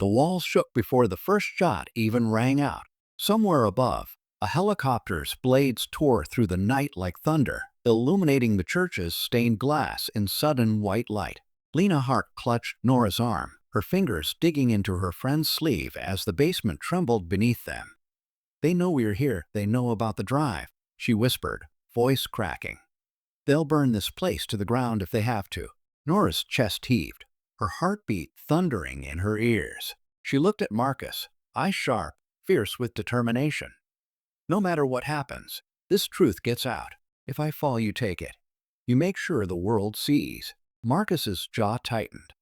The walls shook before the first shot even rang out. Somewhere above, a helicopter's blades tore through the night like thunder, illuminating the church's stained glass in sudden white light. Lena Hart clutched Nora's arm, her fingers digging into her friend's sleeve as the basement trembled beneath them. "They know we're here, they know about the drive," she whispered, voice cracking. "They'll burn this place to the ground if they have to." Nora's chest heaved, her heartbeat thundering in her ears. She looked at Marcus, eyes sharp, fierce with determination. "No matter what happens, this truth gets out. If I fall, you take it. You make sure the world sees." Marcus's jaw tightened.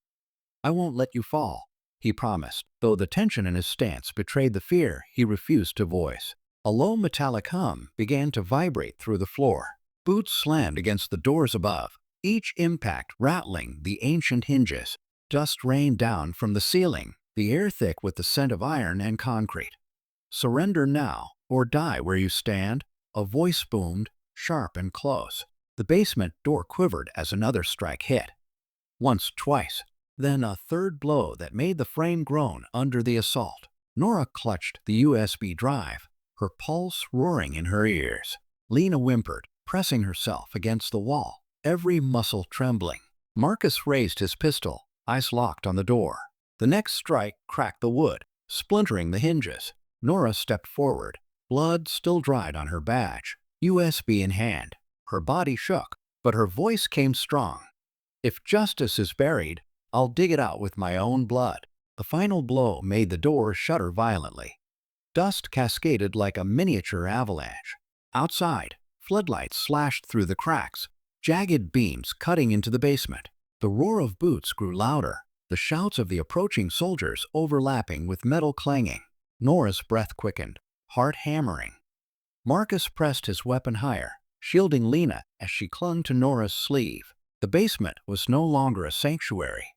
"I won't let you fall," he promised, though the tension in his stance betrayed the fear he refused to voice. A low metallic hum began to vibrate through the floor. Boots slammed against the doors above, each impact rattling the ancient hinges. Dust rained down from the ceiling, the air thick with the scent of iron and concrete. "Surrender now, or die where you stand," a voice boomed, sharp and close. The basement door quivered as another strike hit. Once, twice, then a third blow that made the frame groan under the assault. Nora clutched the USB drive, her pulse roaring in her ears. Lena whimpered, pressing herself against the wall, every muscle trembling. Marcus raised his pistol, eyes locked on the door. The next strike cracked the wood, splintering the hinges. Nora stepped forward, blood still dried on her badge, USB in hand. Her body shook, but her voice came strong. "If justice is buried, I'll dig it out with my own blood." The final blow made the door shudder violently. Dust cascaded like a miniature avalanche. Outside, floodlights slashed through the cracks, jagged beams cutting into the basement. The roar of boots grew louder, the shouts of the approaching soldiers overlapping with metal clanging. Nora's breath quickened, heart hammering. Marcus pressed his weapon higher, shielding Lena as she clung to Nora's sleeve. The basement was no longer a sanctuary.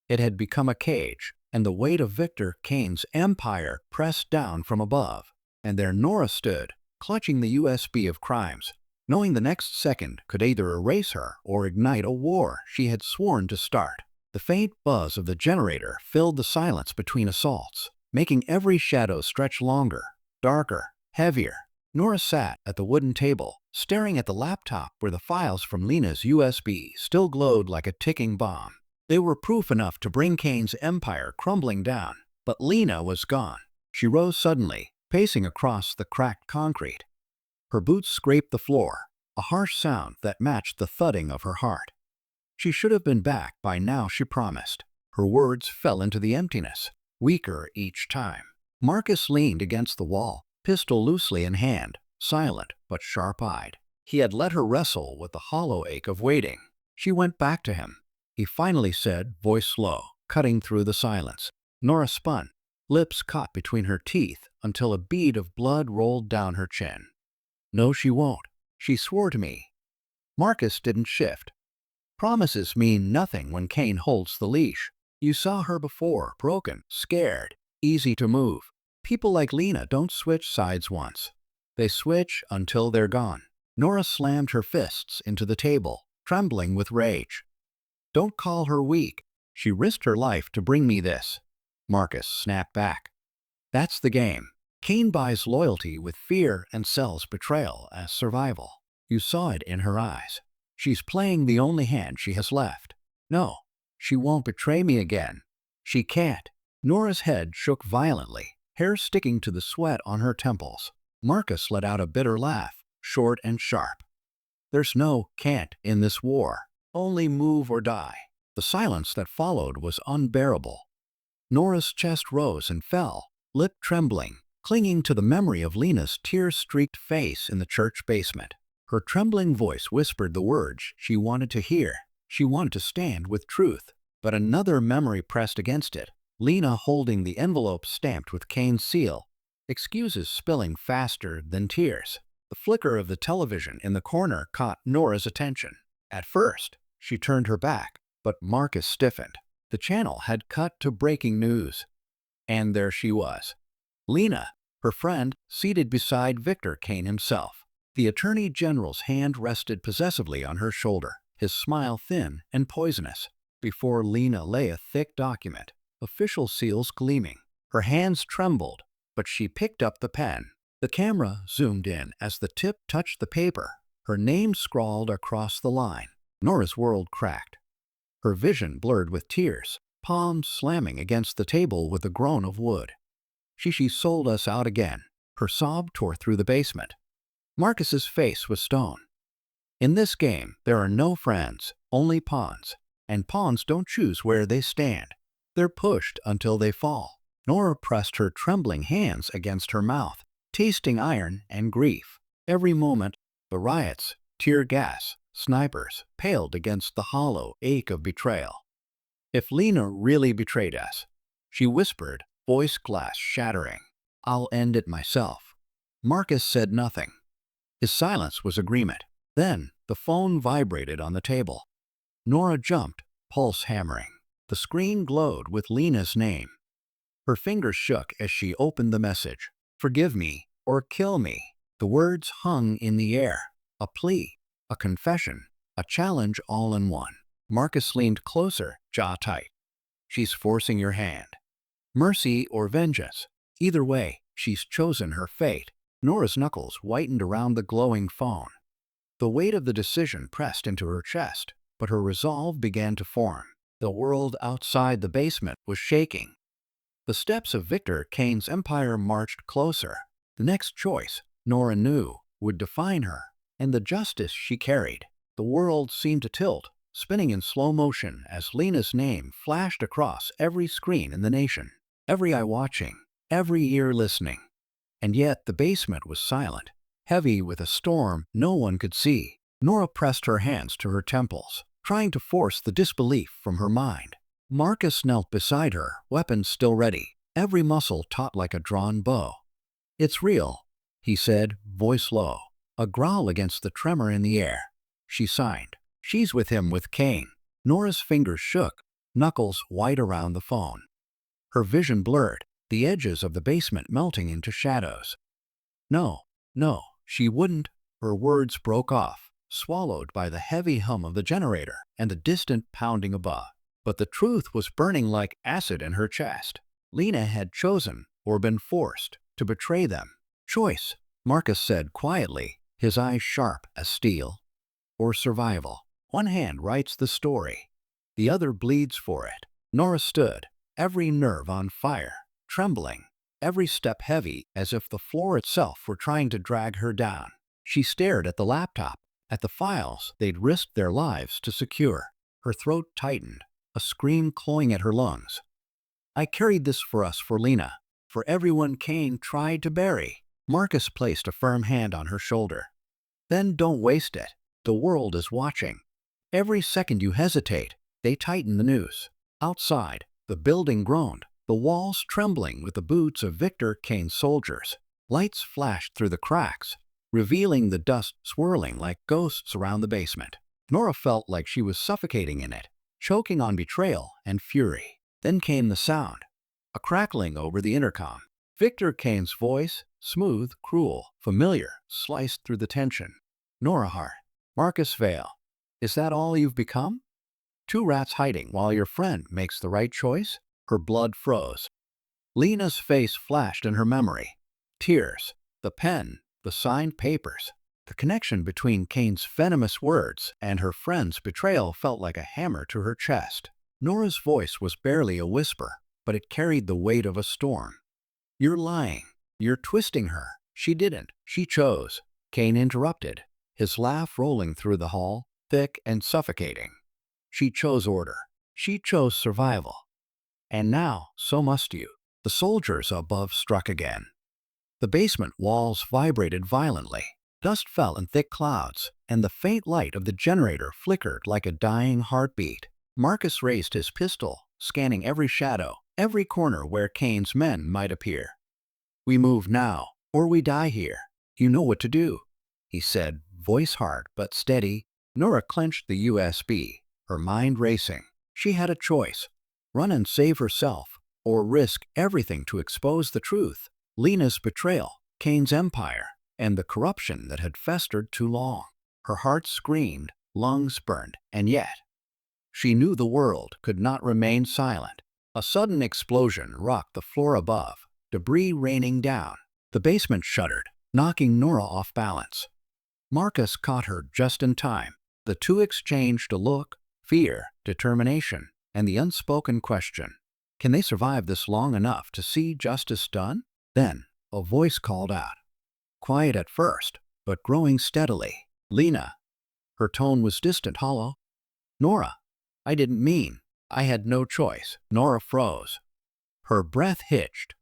It had become a cage, and the weight of Victor Kane's empire pressed down from above. And there Nora stood, clutching the USB of crimes, knowing the next second could either erase her or ignite a war she had sworn to start. The faint buzz of the generator filled the silence between assaults, making every shadow stretch longer, darker, heavier. Nora sat at the wooden table, staring at the laptop where the files from Lena's USB still glowed like a ticking bomb. They were proof enough to bring Kane's empire crumbling down, but Lena was gone. She rose suddenly, pacing across the cracked concrete. Her boots scraped the floor, a harsh sound that matched the thudding of her heart. She should have been back by now, she promised. Her words fell into the emptiness, weaker each time. Marcus leaned against the wall, pistol loosely in hand, silent but sharp-eyed. He had let her wrestle with the hollow ache of waiting. She went back to him. He finally said, voice low, cutting through the silence. Nora spun, lips caught between her teeth until a bead of blood rolled down her chin. "No, she won't. She swore to me." Marcus didn't shift. Promises mean nothing when Kane holds the leash. You saw her before, broken, scared, easy to move. People like Lena don't switch sides once. They switch until they're gone. Nora slammed her fists into the table, trembling with rage. "Don't call her weak. She risked her life to bring me this." Marcus snapped back. "That's the game. Kane buys loyalty with fear and sells betrayal as survival. You saw it in her eyes. She's playing the only hand she has left. No, she won't betray me again. She can't." Nora's head shook violently, hair sticking to the sweat on her temples. Marcus let out a bitter laugh, short and sharp. "There's no can't in this war. Only move or die." The silence that followed was unbearable. Nora's chest rose and fell, lip trembling, clinging to the memory of Lena's tear-streaked face in the church basement. Her trembling voice whispered the words she wanted to hear. She wanted to stand with truth, but another memory pressed against it. Lena holding the envelope stamped with Kane's seal, excuses spilling faster than tears. The flicker of the television in the corner caught Nora's attention. At first, she turned her back, but Marcus stiffened. The channel had cut to breaking news. And there she was. Lena, her friend, seated beside Victor Kane himself. The Attorney General's hand rested possessively on her shoulder, his smile thin and poisonous. Before Lena lay a thick document. official seals gleaming. Her hands trembled, but she picked up the pen. The camera zoomed in as the tip touched the paper, her name scrawled across the line. Nora's world cracked. Her vision blurred with tears, palms slamming against the table with a groan of wood. She sold us out again. Her sob tore through the basement. Marcus's face was stone. In this game, there are no friends, only pawns. And pawns don't choose where they stand. They're pushed until they fall. Nora pressed her trembling hands against her mouth, tasting iron and grief. Every moment, the riots, tear gas, snipers, paled against the hollow ache of betrayal. If Lena really betrayed us, she whispered, voice glass shattering, I'll end it myself. Marcus said nothing. His silence was agreement. Then, the phone vibrated on the table. Nora jumped, pulse hammering. The screen glowed with Lena's name. Her fingers shook as she opened the message. Forgive me or kill me. The words hung in the air. A plea, a confession, a challenge all in one. Marcus leaned closer, jaw tight. She's forcing your hand. Mercy or vengeance. Either way, she's chosen her fate. Nora's knuckles whitened around the glowing phone. The weight of the decision pressed into her chest, but her resolve began to form. The world outside the basement was shaking. The steps of Victor Kane's empire marched closer. The next choice, Nora knew, would define her, and the justice she carried. The world seemed to tilt, spinning in slow motion as Lena's name flashed across every screen in the nation. Every eye watching, every ear listening. And yet the basement was silent, heavy with a storm no one could see. Nora pressed her hands to her temples, trying to force the disbelief from her mind. Marcus knelt beside her, weapons still ready, every muscle taut like a drawn bow. It's real, he said, voice low, a growl against the tremor in the air. She signed. She's with him with Kane. Nora's fingers shook, knuckles white around the phone. Her vision blurred, the edges of the basement melting into shadows. No, she wouldn't. Her words broke off, swallowed by the heavy hum of the generator and the distant pounding above. But the truth was burning like acid in her chest. Lena had chosen, or been forced, to betray them. Choice, Marcus said quietly, his eyes sharp as steel. Or survival. One hand writes the story. The other bleeds for it. Nora stood, every nerve on fire, trembling, every step heavy as if the floor itself were trying to drag her down. She stared at the laptop, at the files they'd risked their lives to secure. Her throat tightened, a scream clawing at her lungs. I carried this for us, for Lena, for everyone Kane tried to bury. Marcus placed a firm hand on her shoulder. Then don't waste it. The world is watching. Every second you hesitate, they tighten the noose. Outside, the building groaned, the walls trembling with the boots of Victor Kane's soldiers. Lights flashed through the cracks, revealing the dust swirling like ghosts around the basement. Nora felt like she was suffocating in it, choking on betrayal and fury. Then came the sound, a crackling over the intercom. Victor Kane's voice, smooth, cruel, familiar, sliced through the tension. Nora Hart, Marcus Vale, is that all you've become? Two rats hiding while your friend makes the right choice? Her blood froze. Lena's face flashed in her memory. Tears, the pen, the signed papers. The connection between Kane's venomous words and her friend's betrayal felt like a hammer to her chest. Nora's voice was barely a whisper, but it carried the weight of a storm. You're lying. You're twisting her. She didn't. She chose. Kane interrupted, his laugh rolling through the hall, thick and suffocating. She chose order. She chose survival. And now, so must you. The soldiers above struck again. The basement walls vibrated violently. Dust fell in thick clouds, and the faint light of the generator flickered like a dying heartbeat. Marcus raised his pistol, scanning every shadow, every corner where Kane's men might appear. We move now, or we die here. You know what to do, he said, voice hard but steady. Nora clenched the USB, her mind racing. She had a choice: run and save herself, or risk everything to expose the truth. Lena's betrayal, Kane's empire, and the corruption that had festered too long. Her heart screamed, lungs burned, and yet she knew the world could not remain silent. A sudden explosion rocked the floor above, debris raining down. The basement shuddered, knocking Nora off balance. Marcus caught her just in time. The two exchanged a look, fear, determination, and the unspoken question. Can they survive this long enough to see justice done? Then, a voice called out. Quiet at first, but growing steadily. Lena. Her tone was distant, hollow. Nora. I didn't mean. I had no choice. Nora froze. Her breath hitched.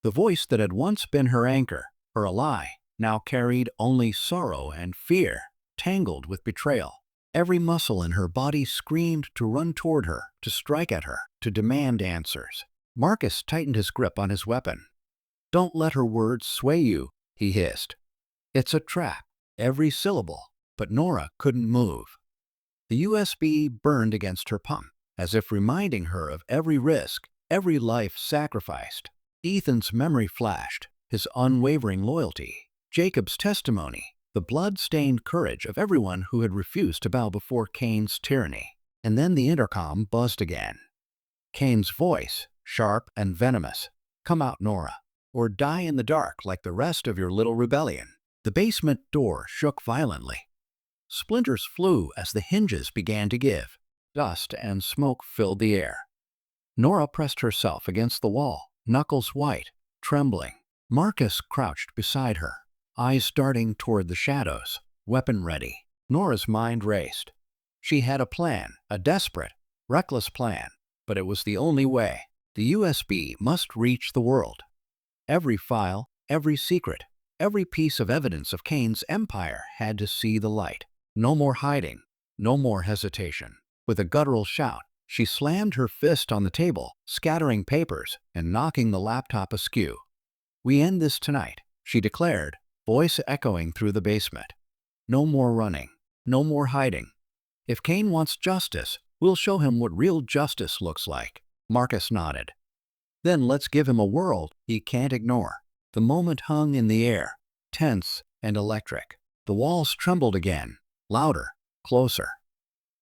The voice that had once been her anchor, her ally, now carried only sorrow and fear, tangled with betrayal. Every muscle in her body screamed to run toward her, to strike at her, to demand answers. Marcus tightened his grip on his weapon. Don't let her words sway you, he hissed. It's a trap, every syllable, but Nora couldn't move. The USB burned against her palm, as if reminding her of every risk, every life sacrificed. Ethan's memory flashed, his unwavering loyalty, Jacob's testimony, the blood-stained courage of everyone who had refused to bow before Cain's tyranny. And then the intercom buzzed again. Cain's voice, sharp and venomous. Come out, Nora, or die in the dark like the rest of your little rebellion. The basement door shook violently. Splinters flew as the hinges began to give. Dust and smoke filled the air. Nora pressed herself against the wall, knuckles white, trembling. Marcus crouched beside her, eyes darting toward the shadows, weapon ready. Nora's mind raced. She had a plan, a desperate, reckless plan, but it was the only way. The USB must reach the world. Every file, every secret, every piece of evidence of Cain's empire had to see the light. No more hiding, no more hesitation. With a guttural shout, she slammed her fist on the table, scattering papers and knocking the laptop askew. We end this tonight, she declared, voice echoing through the basement. No more running, no more hiding. If Cain wants justice, we'll show him what real justice looks like. Marcus nodded. Then let's give him a world he can't ignore. The moment hung in the air, tense and electric. The walls trembled again, louder, closer.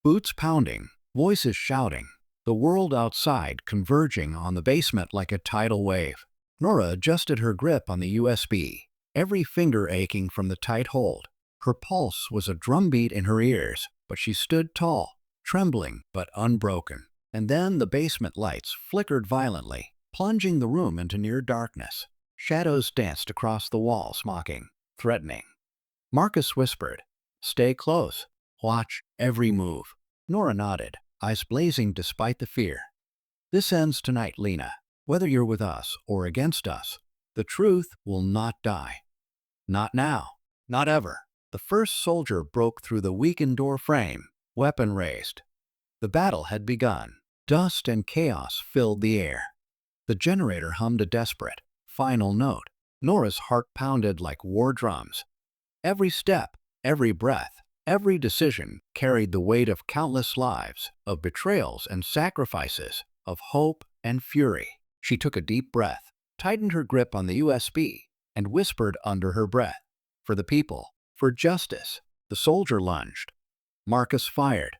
Boots pounding, voices shouting, the world outside converging on the basement like a tidal wave. Nora adjusted her grip on the USB, every finger aching from the tight hold. Her pulse was a drumbeat in her ears, but she stood tall, trembling but unbroken. And then the basement lights flickered violently, plunging the room into near darkness. Shadows danced across the walls, mocking, threatening. Marcus whispered, "Stay close. Watch every move." Nora nodded, eyes blazing despite the fear. "This ends tonight, Lena. Whether you're with us or against us, the truth will not die. Not now. Not ever." The first soldier broke through the weakened door frame, weapon raised. The battle had begun. Dust and chaos filled the air. The generator hummed a desperate, final note. Nora's heart pounded like war drums. Every step, every breath, every decision carried the weight of countless lives, of betrayals and sacrifices, of hope and fury. She took a deep breath, tightened her grip on the USB, and whispered under her breath, "For the people, for justice." The soldier lunged. Marcus fired.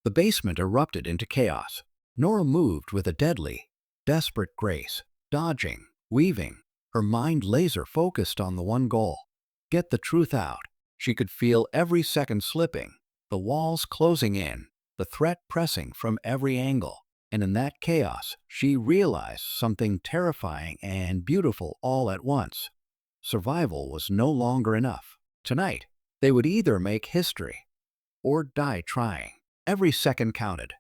The basement erupted into chaos. Nora moved with a deadly, desperate grace, dodging, weaving, her mind laser-focused on the one goal. Get the truth out. She could feel every second slipping, the walls closing in, the threat pressing from every angle. And in that chaos, she realized something terrifying and beautiful all at once. Survival was no longer enough. Tonight, they would either make history or die trying. Every second counted.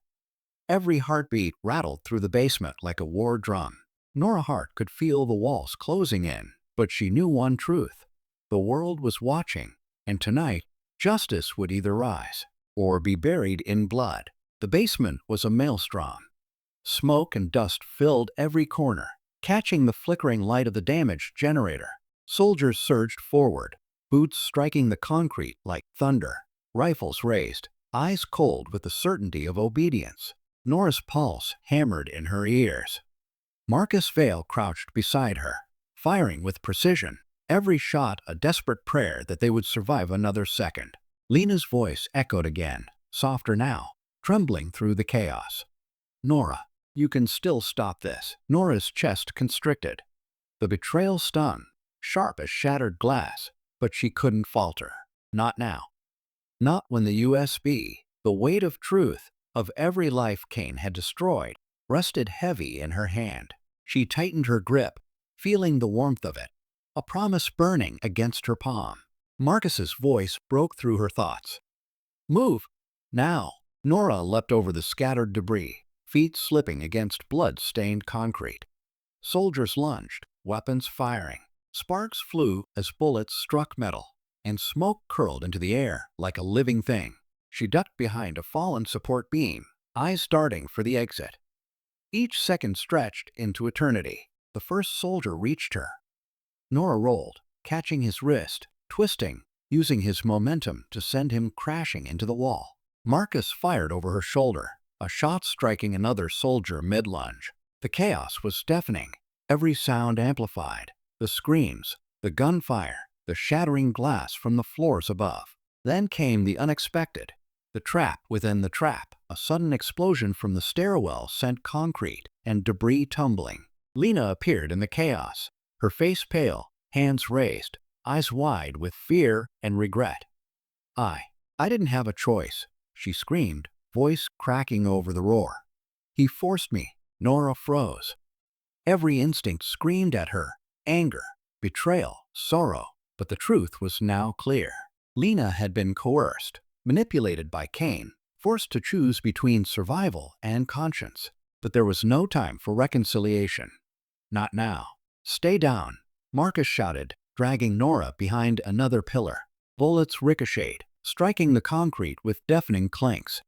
Every heartbeat rattled through the basement like a war drum. Nora Hart could feel the walls closing in, but she knew one truth. The world was watching, and tonight, justice would either rise or be buried in blood. The basement was a maelstrom. Smoke and dust filled every corner, catching the flickering light of the damaged generator. Soldiers surged forward, boots striking the concrete like thunder, rifles raised, eyes cold with the certainty of obedience. Nora's pulse hammered in her ears. Marcus Vale crouched beside her, firing with precision, every shot a desperate prayer that they would survive another second. Lena's voice echoed again, softer now, trembling through the chaos. "Nora, You can still stop this. Nora's chest constricted. The betrayal stung, sharp as shattered glass, but she couldn't falter. Not now. Not when the USB, the weight of truth, of every life Kane had destroyed, rested heavy in her hand. She tightened her grip, feeling the warmth of it, a promise burning against her palm. Marcus's voice broke through her thoughts. Move! Now! Nora leapt over the scattered debris, feet slipping against blood-stained concrete. Soldiers lunged, weapons firing. Sparks flew as bullets struck metal, and smoke curled into the air like a living thing. She ducked behind a fallen support beam, eyes darting for the exit. Each second stretched into eternity. The first soldier reached her. Nora rolled, catching his wrist, twisting, using his momentum to send him crashing into the wall. Marcus fired over her shoulder, a shot striking another soldier mid-lunge. The chaos was deafening, every sound amplified. The screams, the gunfire, the shattering glass from the floors above. Then came the unexpected. The trap within the trap. A sudden explosion from the stairwell sent concrete and debris tumbling. Lena appeared in the chaos, her face pale, hands raised, eyes wide with fear and regret. I didn't have a choice, she screamed, voice cracking over the roar. He forced me. Nora froze. Every instinct screamed at her, anger, betrayal, sorrow, but the truth was now clear. Lena had been coerced, manipulated by Kane, forced to choose between survival and conscience. But there was no time for reconciliation. Not now. Stay down, Marcus shouted, dragging Nora behind another pillar. Bullets ricocheted, striking the concrete with deafening clanks.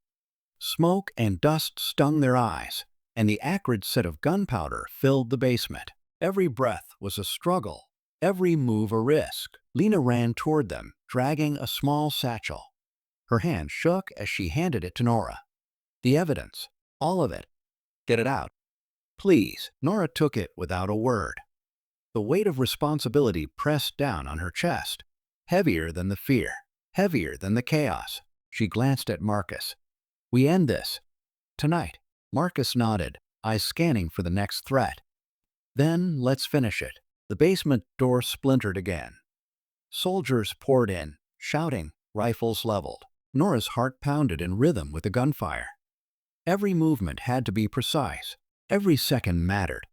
Smoke and dust stung their eyes, and the acrid scent of gunpowder filled the basement. Every breath was a struggle, every move a risk. Lena ran toward them, dragging a small satchel. Her hand shook as she handed it to Nora. The evidence, all of it. Get it out. Please. Nora took it without a word. The weight of responsibility pressed down on her chest, heavier than the fear, heavier than the chaos. She glanced at Marcus. We end this. Tonight. Marcus nodded, eyes scanning for the next threat. Then let's finish it. The basement door splintered again. Soldiers poured in, shouting, rifles leveled. Nora's heart pounded in rhythm with the gunfire. Every movement had to be precise. Every second mattered.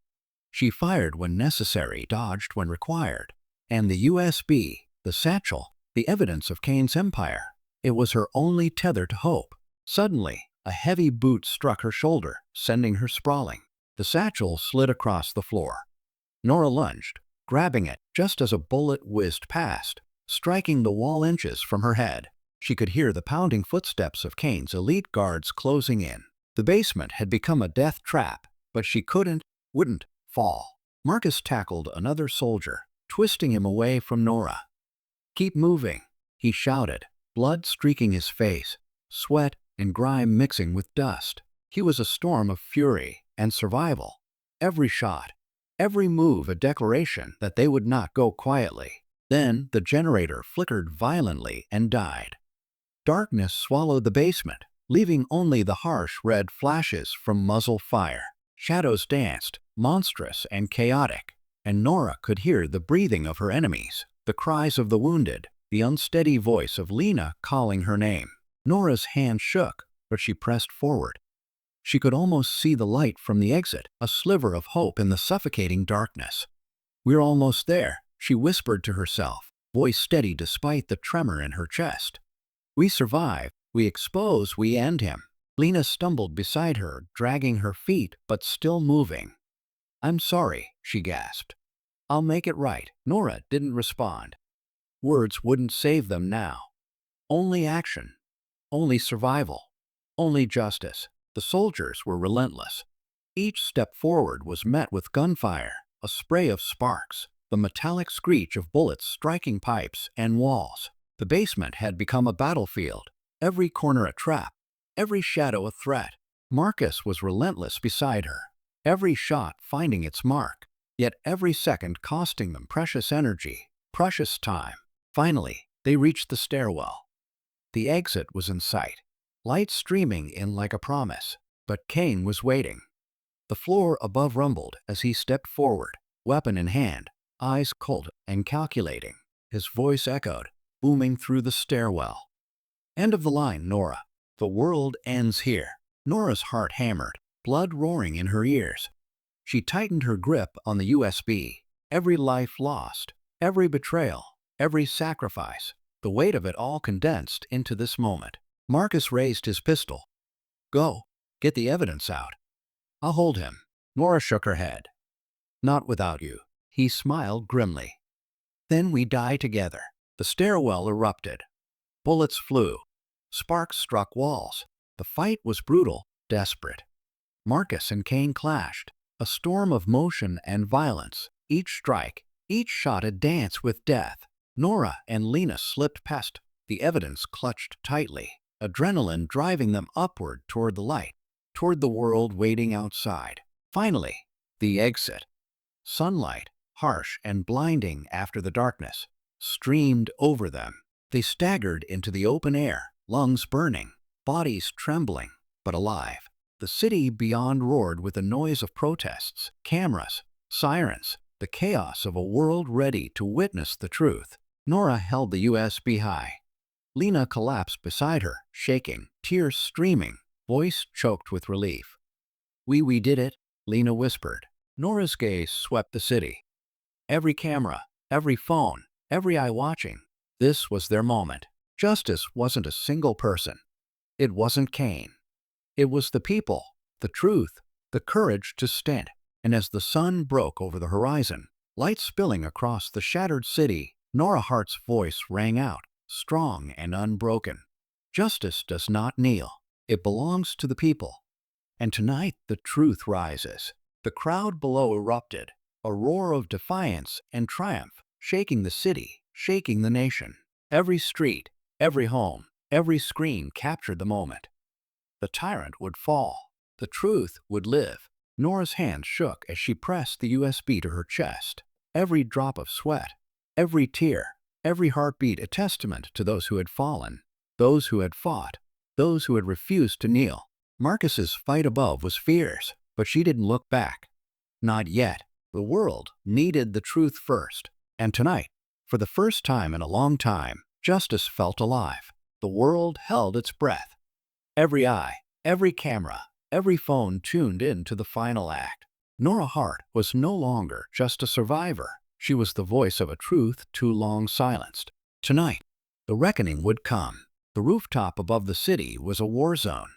She fired when necessary, dodged when required. And the USB, the satchel, the evidence of Kane's empire. It was her only tether to hope. Suddenly, a heavy boot struck her shoulder, sending her sprawling. The satchel slid across the floor. Nora lunged, grabbing it just as a bullet whizzed past, striking the wall inches from her head. She could hear the pounding footsteps of Kane's elite guards closing in. The basement had become a death trap, but she wouldn't fall. Marcus tackled another soldier, twisting him away from Nora. Keep moving, he shouted, blood streaking his face, sweat and grime mixing with dust. He was a storm of fury and survival. Every shot, every move a declaration that they would not go quietly. Then the generator flickered violently and died. Darkness swallowed the basement, leaving only the harsh red flashes from muzzle fire. Shadows danced, monstrous and chaotic, and Nora could hear the breathing of her enemies, the cries of the wounded, the unsteady voice of Lena calling her name. Nora's hand shook, but she pressed forward. She could almost see the light from the exit, a sliver of hope in the suffocating darkness. We're almost there, she whispered to herself, voice steady despite the tremor in her chest. We survive, we expose, we end him. Lena stumbled beside her, dragging her feet but still moving. I'm sorry, she gasped. I'll make it right. Nora didn't respond. Words wouldn't save them now. Only action. Only survival. Only justice. The soldiers were relentless. Each step forward was met with gunfire, a spray of sparks, the metallic screech of bullets striking pipes and walls. The basement had become a battlefield, every corner a trap, every shadow a threat. Marcus was relentless beside her, every shot finding its mark, yet every second costing them precious energy, precious time. Finally, they reached the stairwell. The exit was in sight, light streaming in like a promise, but Kane was waiting. The floor above rumbled as he stepped forward, weapon in hand, eyes cold and calculating. His voice echoed, booming through the stairwell. End of the line, Nora. The world ends here. Nora's heart hammered, blood roaring in her ears. She tightened her grip on the USB. Every life lost, every betrayal, every sacrifice, the weight of it all condensed into this moment. Marcus raised his pistol. Go, get the evidence out. I'll hold him. Nora shook her head. Not without you. He smiled grimly. Then we die together. The stairwell erupted. Bullets flew. Sparks struck walls. The fight was brutal, desperate. Marcus and Kane clashed, a storm of motion and violence. Each strike, each shot a dance with death. Nora and Lena slipped past, the evidence clutched tightly, adrenaline driving them upward toward the light, toward the world waiting outside. Finally, the exit. Sunlight, harsh and blinding after the darkness, streamed over them. They staggered into the open air, lungs burning, bodies trembling, but alive. The city beyond roared with the noise of protests, cameras, sirens, the chaos of a world ready to witness the truth. Nora held the USB high. Lena collapsed beside her, shaking, tears streaming, voice choked with relief. We did it, Lena whispered. Nora's gaze swept the city. Every camera, every phone, every eye watching. This was their moment. Justice wasn't a single person. It wasn't Kane. It was the people, the truth, the courage to stand. And as the sun broke over the horizon, light spilling across the shattered city, Nora Hart's voice rang out, strong and unbroken. Justice does not kneel. It belongs to the people. And tonight the truth rises. The crowd below erupted, a roar of defiance and triumph, shaking the city, shaking the nation. Every street, every home, every screen captured the moment. The tyrant would fall. The truth would live. Nora's hand shook as she pressed the USB to her chest. Every drop of sweat, every tear, every heartbeat a testament to those who had fallen, those who had fought, those who had refused to kneel. Marcus's fight above was fierce, but she didn't look back. Not yet. The world needed the truth first. And tonight, for the first time in a long time, justice felt alive. The world held its breath. Every eye, every camera, every phone tuned in to the final act. Nora Hart was no longer just a survivor. She was the voice of a truth too long silenced. Tonight, the reckoning would come. The rooftop above the city was a war zone.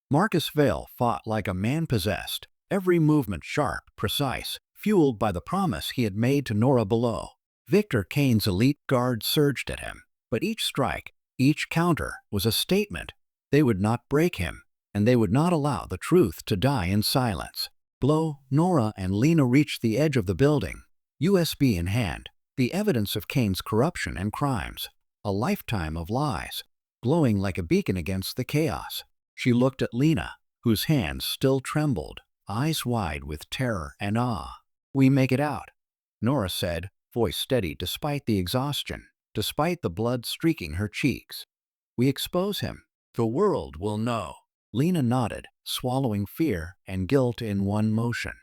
Marcus Vale fought like a man possessed, every movement sharp, precise, fueled by the promise he had made to Nora below. Victor Kane's elite guard surged at him, but each strike, each counter was a statement. They would not break him, and they would not allow the truth to die in silence. Below, Nora and Lena reached the edge of the building, USB in hand, the evidence of Kane's corruption and crimes, a lifetime of lies, glowing like a beacon against the chaos. She looked at Lena, whose hands still trembled, eyes wide with terror and awe. We make it out, Nora said, voice steady despite the exhaustion, despite the blood streaking her cheeks. We expose him. The world will know. Lena nodded, swallowing fear and guilt in one motion.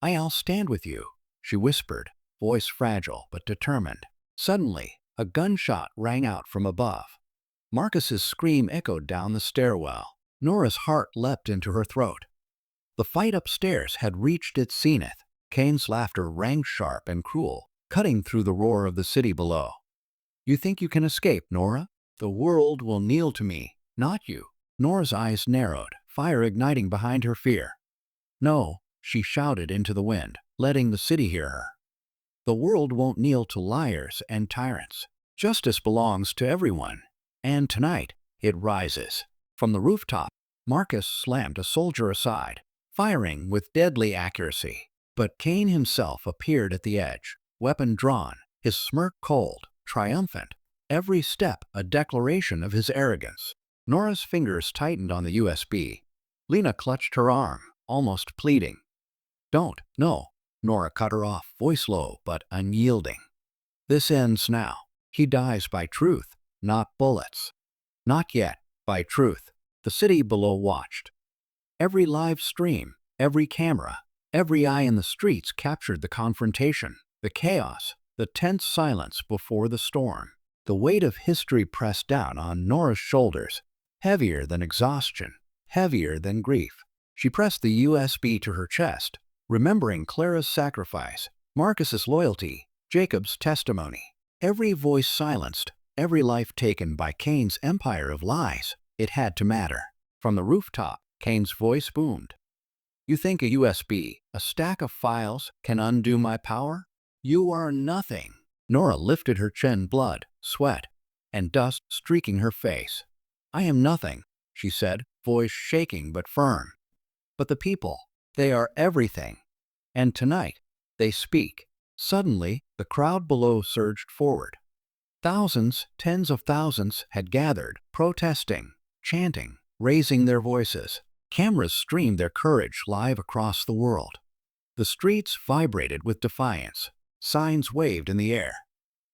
I'll stand with you, she whispered, voice fragile but determined. Suddenly, a gunshot rang out from above. Marcus's scream echoed down the stairwell. Nora's heart leapt into her throat. The fight upstairs had reached its zenith. Kane's laughter rang sharp and cruel, cutting through the roar of the city below. You think you can escape, Nora? The world will kneel to me, not you. Nora's eyes narrowed, fire igniting behind her fear. No, she shouted into the wind, letting the city hear her. The world won't kneel to liars and tyrants. Justice belongs to everyone. And tonight, it rises. From the rooftop, Marcus slammed a soldier aside, firing with deadly accuracy. But Kane himself appeared at the edge, weapon drawn, his smirk cold, triumphant, every step a declaration of his arrogance. Nora's fingers tightened on the USB. Lena clutched her arm, almost pleading. Don't, no. Nora cut her off, voice low but unyielding. This ends now. He dies by truth, not bullets. Not yet, by truth. The city below watched. Every live stream, Every camera, every eye in the streets captured the confrontation, the chaos, the tense silence before the storm. The weight of history pressed down on Nora's shoulders, heavier than exhaustion, heavier than grief. She pressed the USB to her chest, remembering Clara's sacrifice, Marcus's loyalty, Jacob's testimony. Every voice silenced, every life taken by Cain's empire of lies. It had to matter. From the rooftop, Cain's voice boomed. You think a USB, a stack of files, can undo my power? You are nothing. Nora lifted her chin, blood, sweat, and dust streaking her face. I am nothing, she said, voice shaking but firm. But the people, they are everything. And tonight, they speak. Suddenly, the crowd below surged forward. Thousands, tens of thousands had gathered, protesting, chanting, raising their voices. Cameras streamed their courage live across the world. The streets vibrated with defiance. Signs waved in the air.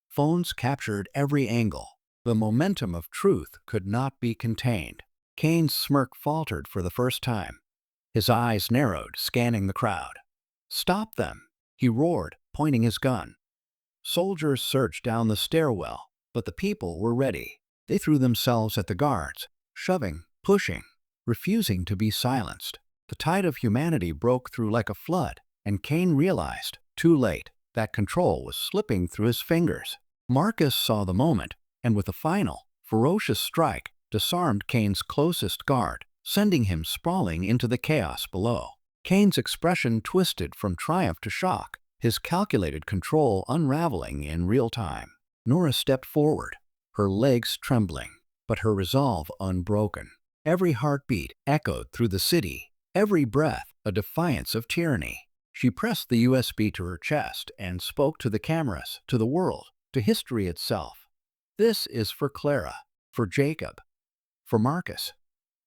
Phones captured every angle. The momentum of truth could not be contained. Cain's smirk faltered for the first time. His eyes narrowed, scanning the crowd. Stop them, he roared, pointing his gun. Soldiers surged down the stairwell, but the people were ready. They threw themselves at the guards, shoving, pushing, refusing to be silenced. The tide of humanity broke through like a flood, and Cain realized, too late, that control was slipping through his fingers. Marcus saw the moment, and with a final, ferocious strike, disarmed Cain's closest guard, sending him sprawling into the chaos below. Cain's expression twisted from triumph to shock, his calculated control unraveling in real time. Nora stepped forward, her legs trembling, but her resolve unbroken. Every heartbeat echoed through the city, every breath a defiance of tyranny. She pressed the USB to her chest and spoke to the cameras, to the world, to history itself. This is for Clara, for Jacob, for Marcus,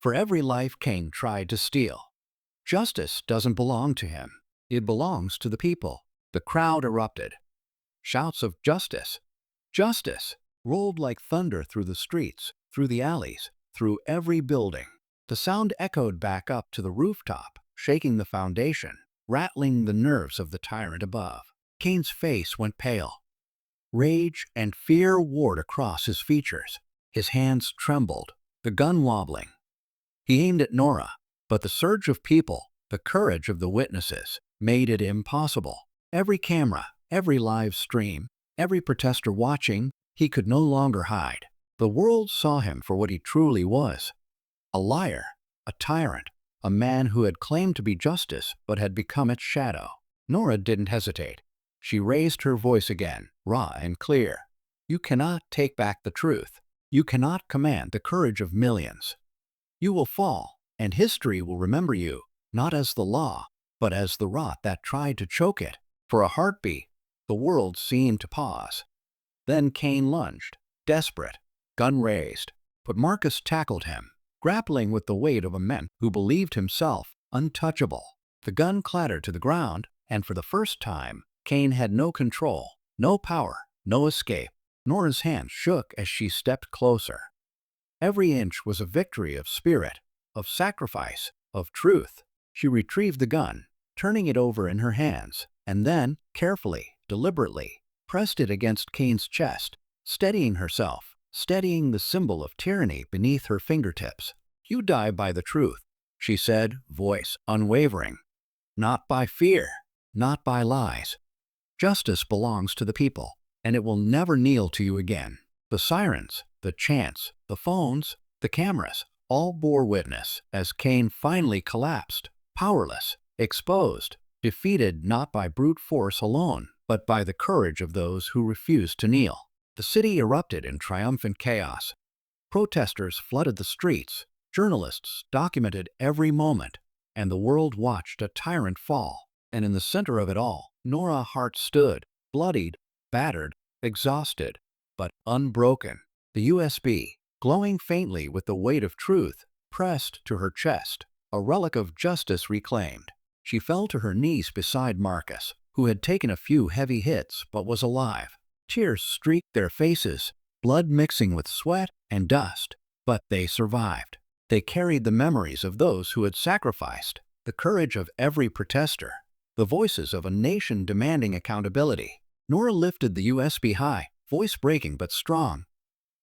for every life Cain tried to steal. Justice doesn't belong to him. It belongs to the people. The crowd erupted. Shouts of justice, justice, rolled like thunder through the streets, through the alleys, through every building. The sound echoed back up to the rooftop, shaking the foundation, rattling the nerves of the tyrant above. Cain's face went pale. Rage and fear warred across his features. His hands trembled, the gun wobbling. He aimed at Nora, but the surge of people, the courage of the witnesses, made it impossible. Every camera, every live stream, every protester watching, he could no longer hide. The world saw him for what he truly was. A liar, a tyrant, a man who had claimed to be justice but had become its shadow. Nora didn't hesitate. She raised her voice again, raw and clear. You cannot take back the truth. You cannot command the courage of millions. You will fall, and history will remember you, not as the law, but as the rot that tried to choke it. For a heartbeat, the world seemed to pause. Then Cain lunged, desperate, gun raised, but Marcus tackled him, grappling with the weight of a man who believed himself untouchable. The gun clattered to the ground, and for the first time, Cain had no control, no power, no escape. Nora's hand shook as she stepped closer. Every inch was a victory of spirit, of sacrifice, of truth. She retrieved the gun, turning it over in her hands, and then, carefully, deliberately, pressed it against Cain's chest, steadying herself, steadying the symbol of tyranny beneath her fingertips. You die by the truth, she said, voice unwavering. Not by fear, not by lies. Justice belongs to the people, and it will never kneel to you again. The sirens, the chants, the phones, the cameras, all bore witness as Cain finally collapsed, powerless, exposed, defeated not by brute force alone, but by the courage of those who refused to kneel. The city erupted in triumphant chaos. Protesters flooded the streets, journalists documented every moment, and the world watched a tyrant fall. And in the center of it all, Nora Hart stood, bloodied, battered, exhausted, but unbroken. The USB, glowing faintly with the weight of truth, pressed to her chest, a relic of justice reclaimed. She fell to her knees beside Marcus, who had taken a few heavy hits but was alive. Tears streaked their faces, blood mixing with sweat and dust, but they survived. They carried the memories of those who had sacrificed, the courage of every protester, the voices of a nation demanding accountability. Nora lifted the USB high, voice breaking but strong.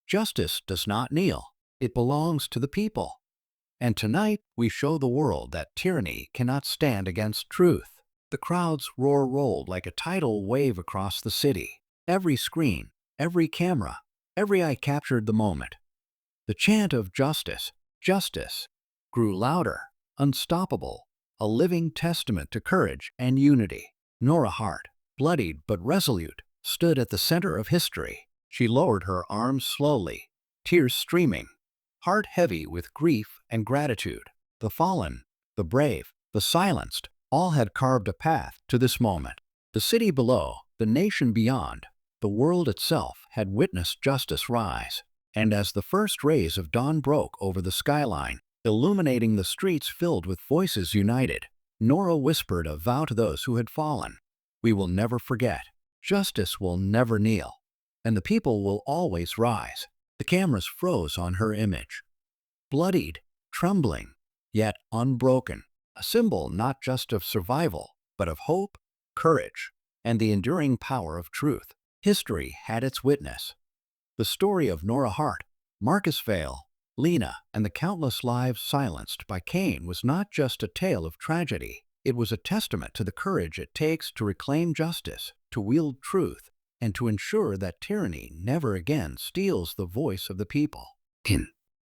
Justice does not kneel. It belongs to the people. And tonight, we show the world that tyranny cannot stand against truth. The crowd's roar rolled like a tidal wave across the city. Every screen, every camera, every eye captured the moment. The chant of justice, justice, grew louder, unstoppable, a living testament to courage and unity. Nora Hart, bloodied but resolute, stood at the center of history. She lowered her arms slowly, tears streaming, heart heavy with grief and gratitude. The fallen, the brave, the silenced, all had carved a path to this moment. The city below, the nation beyond, the world itself had witnessed justice rise. And as the first rays of dawn broke over the skyline, illuminating the streets filled with voices united, Nora whispered a vow to those who had fallen. We will never forget. Justice will never kneel. And the people will always rise. The cameras froze on her image. Bloodied, trembling, yet unbroken. A symbol not just of survival, but of hope, courage, and the enduring power of truth. History had its witness. The story of Nora Hart, Marcus Vale, Lena, and the countless lives silenced by Cain was not just a tale of tragedy. It was a testament to the courage it takes to reclaim justice, to wield truth, and to ensure that tyranny never again steals the voice of the people.